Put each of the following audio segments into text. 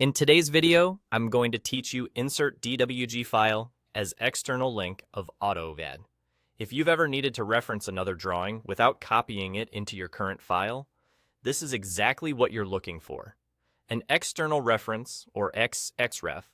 In today's video, I'm going to teach you insert DWG file as external link of AutoCAD. If you've ever needed to reference another drawing without copying it into your current file, this is exactly what you're looking for. An external reference, or XREF,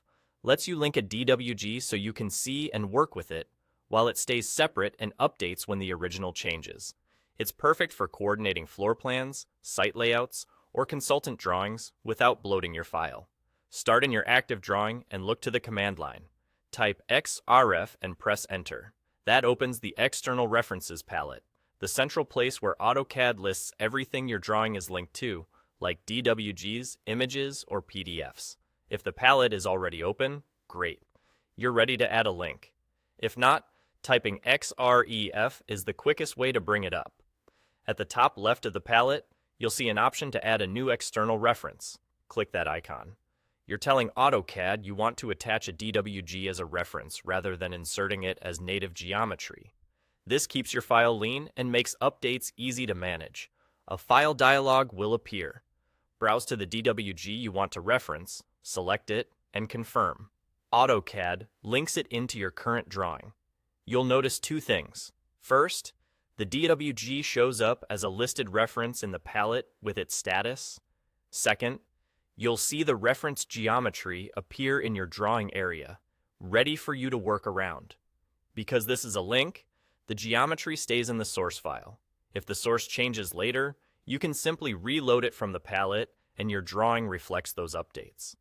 lets you link a DWG so you can see and work with it while it stays separate and updates when the original changes. It's perfect for coordinating floor plans, site layouts, or consultant drawings without bloating your file. Start in your active drawing and look to the command line. Type XREF and press Enter. That opens the External References palette, the central place where AutoCAD lists everything your drawing is linked to, like DWGs, images, or PDFs. If the palette is already open, great. You're ready to add a link. If not, typing XREF is the quickest way to bring it up. At the top left of the palette, you'll see an option to add a new external reference. Click that icon. You're telling AutoCAD you want to attach a DWG as a reference rather than inserting it as native geometry. This keeps your file lean and makes updates easy to manage. A file dialog will appear. Browse to the DWG you want to reference, select it, and confirm. AutoCAD links it into your current drawing. You'll notice two things. First, the DWG shows up as a listed reference in the palette with its status. Second, you'll see the reference geometry appear in your drawing area, ready for you to work around. Because this is a link, the geometry stays in the source file. If the source changes later, you can simply reload it from the palette and your drawing reflects those updates.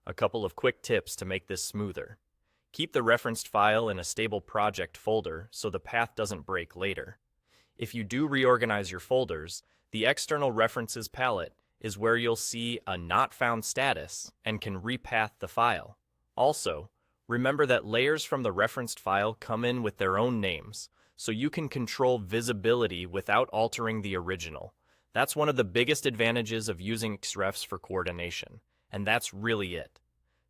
A couple of quick tips to make this smoother. Keep the referenced file in a stable project folder so the path doesn't break later. If you do reorganize your folders, the External References palette is where you'll see a not found status and can repath the file. Also, remember that layers from the referenced file come in with their own names, so you can control visibility without altering the original. That's one of the biggest advantages of using XREFs for coordination, and that's really it.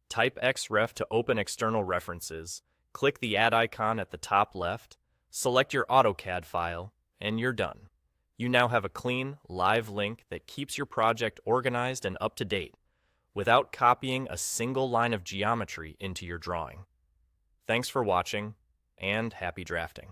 Type XREF to open external references, click the Add icon at the top left, select your AutoCAD file, and you're done. You now have a clean, live link that keeps your project organized and up to date, without copying a single line of geometry into your drawing. Thanks for watching, and happy drafting.